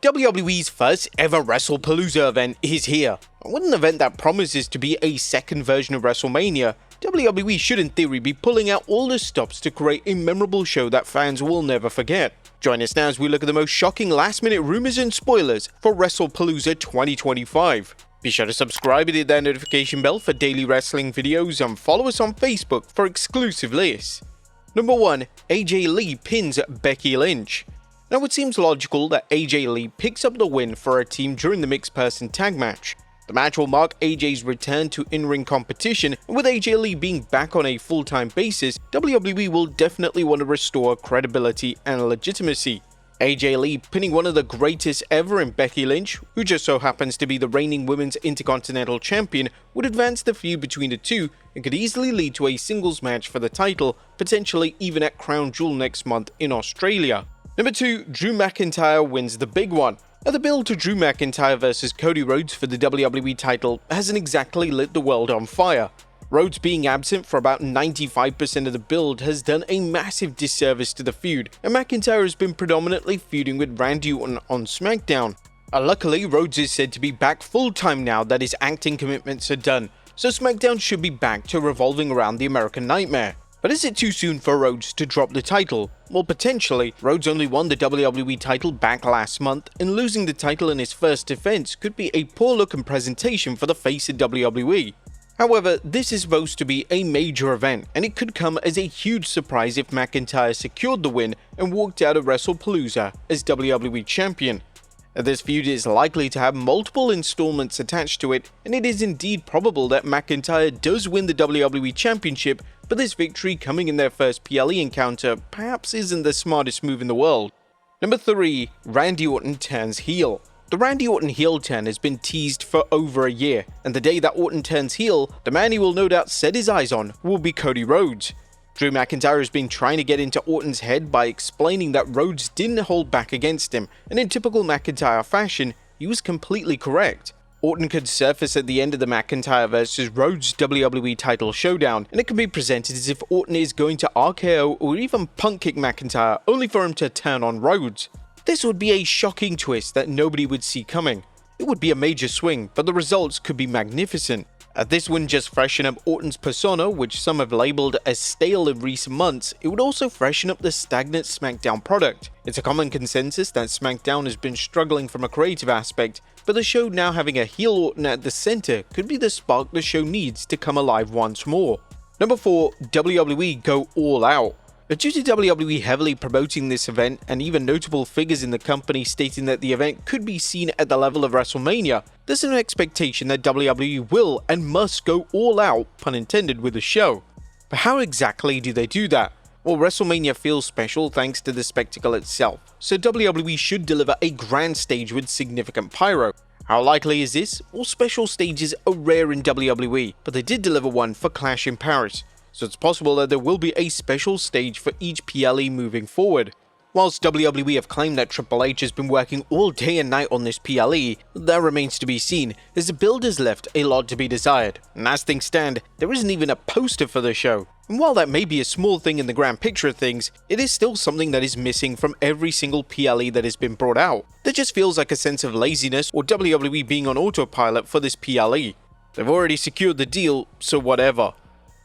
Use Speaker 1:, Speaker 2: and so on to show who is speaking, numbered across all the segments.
Speaker 1: WWE's first ever Wrestlepalooza event is here. And with an event that promises to be a second version of WrestleMania, WWE should in theory be pulling out all the stops to create a memorable show that fans will never forget. Join us now as we look at the most shocking last-minute rumors and spoilers for Wrestlepalooza 2025. Be sure to subscribe and hit that notification bell for daily wrestling videos and follow us on Facebook for exclusive lists. Number 1. AJ Lee pins Becky Lynch. Now it seems logical that AJ Lee picks up the win for her team during the mixed person tag match. The match will mark AJ's return to in-ring competition, and with AJ Lee being back on a full-time basis, WWE will definitely want to restore credibility and legitimacy. AJ Lee pinning one of the greatest ever in Becky Lynch, who just so happens to be the reigning Women's Intercontinental Champion, would advance the feud between the two and could easily lead to a singles match for the title, potentially even at Crown Jewel next month in Australia. Number 2. Drew McIntyre wins the big one. Now, the build to Drew McIntyre vs Cody Rhodes for the WWE title hasn't exactly lit the world on fire. Rhodes being absent for about 95% of the build has done a massive disservice to the feud, and McIntyre has been predominantly feuding with Randy Orton on SmackDown. Luckily, Rhodes is said to be back full-time now that his acting commitments are done, so SmackDown should be back to revolving around the American Nightmare. But is it too soon for Rhodes to drop the title? Well, potentially. Rhodes only won the WWE title back last month, and losing the title in his first defense could be a poor look and presentation for the face of WWE. However, this is supposed to be a major event, and it could come as a huge surprise if McIntyre secured the win and walked out of Wrestlepalooza as WWE Champion. This feud is likely to have multiple installments attached to it, and it is indeed probable that McIntyre does win the WWE Championship, but this victory coming in their first PLE encounter perhaps isn't the smartest move in the world. Number 3. Randy Orton turns heel. The Randy Orton heel turn has been teased for over a year, and the day that Orton turns heel, the man he will no doubt set his eyes on will be Cody Rhodes. Drew McIntyre has been trying to get into Orton's head by explaining that Rhodes didn't hold back against him, and in typical McIntyre fashion, he was completely correct. Orton could surface at the end of the McIntyre vs Rhodes WWE title showdown, and it can be presented as if Orton is going to RKO or even punt kick McIntyre, only for him to turn on Rhodes. This would be a shocking twist that nobody would see coming. It would be a major swing, but the results could be magnificent. This wouldn't just freshen up Orton's persona, which some have labelled as stale in recent months, it would also freshen up the stagnant SmackDown product. It's a common consensus that SmackDown has been struggling from a creative aspect, but the show now having a heel Orton at the centre could be the spark the show needs to come alive once more. Number 4. WWE go all out. Due to WWE heavily promoting this event and even notable figures in the company stating that the event could be seen at the level of WrestleMania, there's an expectation that WWE will and must go all out, pun intended, with the show. But how exactly do they do that? Well, WrestleMania feels special thanks to the spectacle itself, so WWE should deliver a grand stage with significant pyro. How likely is this? Well, special stages are rare in WWE, but they did deliver one for Clash in Paris, so it's possible that there will be a special stage for each PLE moving forward. Whilst WWE have claimed that Triple H has been working all day and night on this PLE, that remains to be seen, as the build has left a lot to be desired, and as things stand, there isn't even a poster for the show. And while that may be a small thing in the grand picture of things, it is still something that is missing from every single PLE that has been brought out. There just feels like a sense of laziness or WWE being on autopilot for this PLE. They've already secured the deal, so whatever.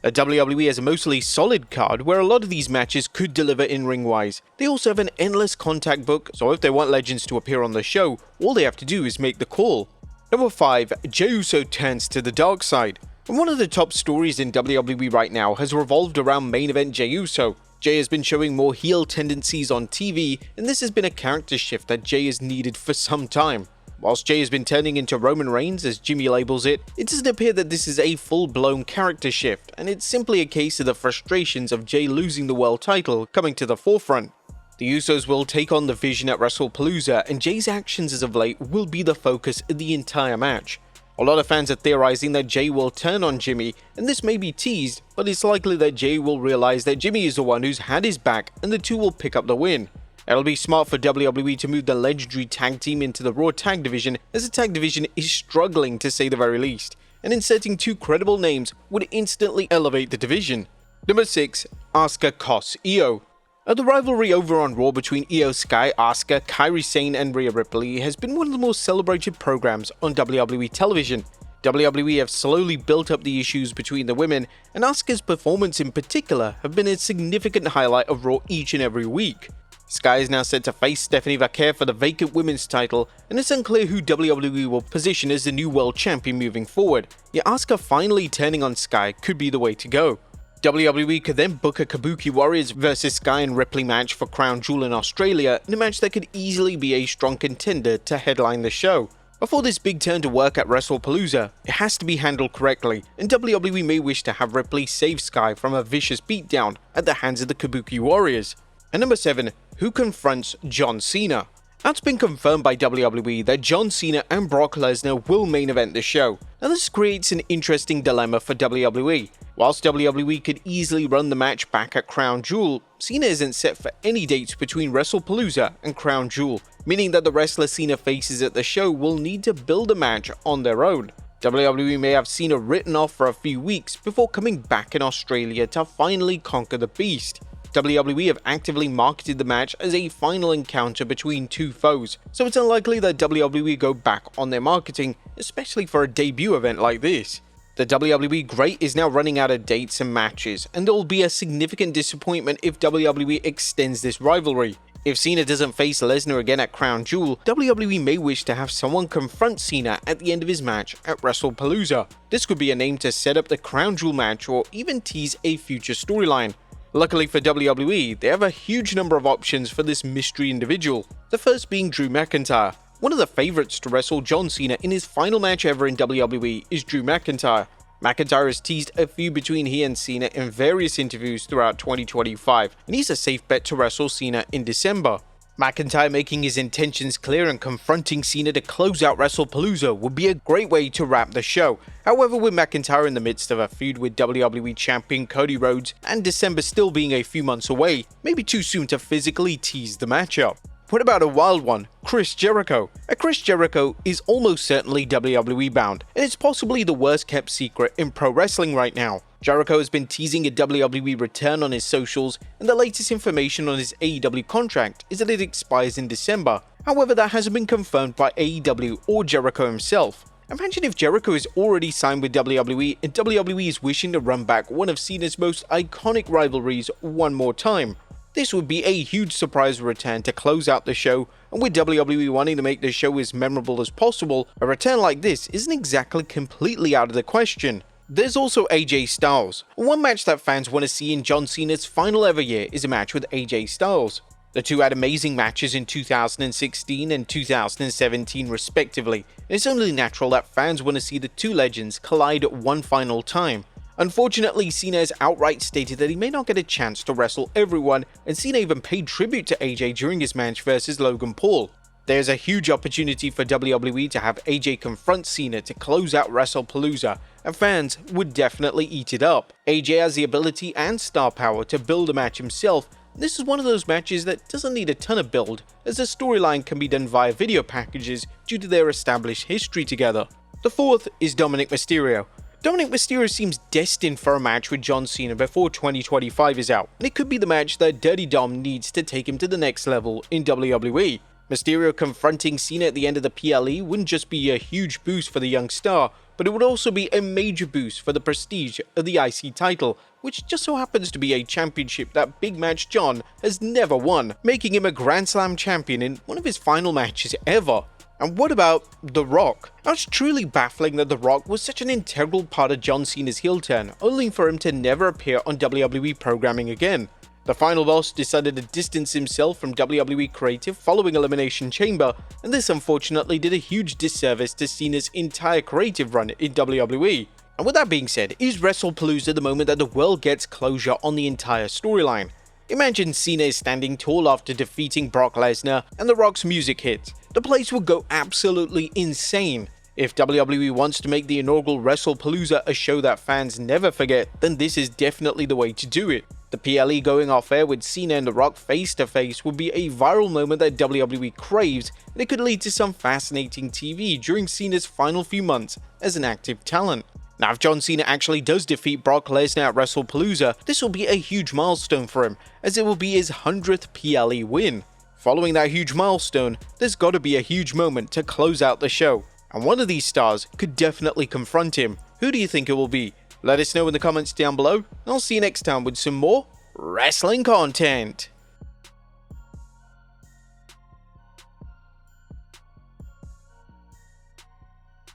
Speaker 1: WWE has a mostly solid card where a lot of these matches could deliver in-ring wise. They also have an endless contact book, so if they want legends to appear on the show, all they have to do is make the call. Number 5. Jey Uso turns to the dark side. And one of the top stories in WWE right now has revolved around main event Jey Uso. Jey has been showing more heel tendencies on TV, and this has been a character shift that Jey has needed for some time. Whilst Jey has been turning into Roman Reigns, as Jimmy labels it, it doesn't appear that this is a full-blown character shift, and it's simply a case of the frustrations of Jey losing the world title coming to the forefront. The Usos will take on the Vision at Wrestlepalooza, and Jey's actions as of late will be the focus of the entire match. A lot of fans are theorizing that Jey will turn on Jimmy, and this may be teased, but it's likely that Jey will realize that Jimmy is the one who's had his back, and the two will pick up the win. It'll be smart for WWE to move the legendary tag team into the Raw tag division, as the tag division is struggling to say the very least, and inserting two credible names would instantly elevate the division. Number 6. Asuka costs IYO. The rivalry over on Raw between IYO SKY, Asuka, Kairi Sane and Rhea Ripley has been one of the most celebrated programs on WWE television. WWE have slowly built up the issues between the women, and Asuka's performance in particular have been a significant highlight of Raw each and every week. Sky is now set to face Stephanie Vaquer for the vacant women's title, and it's unclear who WWE will position as the new world champion moving forward, yet Asuka finally turning on Sky could be the way to go. WWE could then book a Kabuki Warriors vs Sky and Ripley match for Crown Jewel in Australia, in a match that could easily be a strong contender to headline the show. Before this big turn to work at WrestlePalooza, it has to be handled correctly, and WWE may wish to have Ripley save Sky from a vicious beatdown at the hands of the Kabuki Warriors. And number 7, who confronts John Cena? Now it's been confirmed by WWE that John Cena and Brock Lesnar will main event the show. Now this creates an interesting dilemma for WWE. Whilst WWE could easily run the match back at Crown Jewel, Cena isn't set for any dates between WrestlePalooza and Crown Jewel, meaning that the wrestler Cena faces at the show will need to build a match on their own. WWE may have Cena written off for a few weeks before coming back in Australia to finally conquer the beast. WWE have actively marketed the match as a final encounter between two foes, so it's unlikely that WWE go back on their marketing, especially for a debut event like this. The WWE Great is now running out of dates and matches, and there will be a significant disappointment if WWE extends this rivalry. If Cena doesn't face Lesnar again at Crown Jewel, WWE may wish to have someone confront Cena at the end of his match at WrestlePalooza. This could be a name to set up the Crown Jewel match or even tease a future storyline. Luckily for WWE, they have a huge number of options for this mystery individual, the first being Drew McIntyre. One of the favourites to wrestle John Cena in his final match ever in WWE is Drew McIntyre. McIntyre has teased a feud between he and Cena in various interviews throughout 2025, and he's a safe bet to wrestle Cena in December. McIntyre making his intentions clear and confronting Cena to close out WrestlePalooza would be a great way to wrap the show. However, with McIntyre in the midst of a feud with WWE Champion Cody Rhodes and December still being a few months away, maybe too soon to physically tease the matchup. What about a wild one, Chris Jericho? Chris Jericho is almost certainly WWE bound, and it's possibly the worst kept secret in pro wrestling right now. Jericho has been teasing a WWE return on his socials, and the latest information on his AEW contract is that it expires in December. However, that hasn't been confirmed by AEW or Jericho himself. Imagine if Jericho is already signed with WWE and WWE is wishing to run back one of Cena's most iconic rivalries one more time. This would be a huge surprise return to close out the show, and with WWE wanting to make the show as memorable as possible, a return like this isn't exactly completely out of the question. There's also AJ Styles. One match that fans want to see in John Cena's final ever year is a match with AJ Styles. The two had amazing matches in 2016 and 2017 respectively, and it's only natural that fans want to see the two legends collide one final time. Unfortunately, Cena has outright stated that he may not get a chance to wrestle everyone, and Cena even paid tribute to AJ during his match versus Logan Paul. There's a huge opportunity for WWE to have AJ confront Cena to close out WrestlePalooza, and fans would definitely eat it up. AJ has the ability and star power to build a match himself. This is one of those matches that doesn't need a ton of build, as the storyline can be done via video packages due to their established history together. The fourth is Dominic Mysterio. Dominic Mysterio seems destined for a match with John Cena before 2025 is out, and it could be the match that Dirty Dom needs to take him to the next level in WWE. Mysterio confronting Cena at the end of the PLE wouldn't just be a huge boost for the young star, but it would also be a major boost for the prestige of the IC title, which just so happens to be a championship that Big Match John has never won, making him a Grand Slam champion in one of his final matches ever. And what about The Rock? Now it's truly baffling that The Rock was such an integral part of John Cena's heel turn, only for him to never appear on WWE programming again. The final boss decided to distance himself from WWE creative following Elimination Chamber, and this unfortunately did a huge disservice to Cena's entire creative run in WWE. And with that being said, is WrestlePalooza the moment that the world gets closure on the entire storyline? Imagine Cena is standing tall after defeating Brock Lesnar and The Rock's music hits. The place would go absolutely insane. If WWE wants to make the inaugural WrestlePalooza a show that fans never forget, then this is definitely the way to do it. The PLE going off air with Cena and The Rock face to face would be a viral moment that WWE craves, and it could lead to some fascinating TV during Cena's final few months as an active talent. Now, if John Cena actually does defeat Brock Lesnar at WrestlePalooza, this will be a huge milestone for him, as it will be his 100th PLE win. Following that huge milestone, there's gotta be a huge moment to close out the show, and one of these stars could definitely confront him. Who do you think it will be? Let us know in the comments down below, and I'll see you next time with some more wrestling content.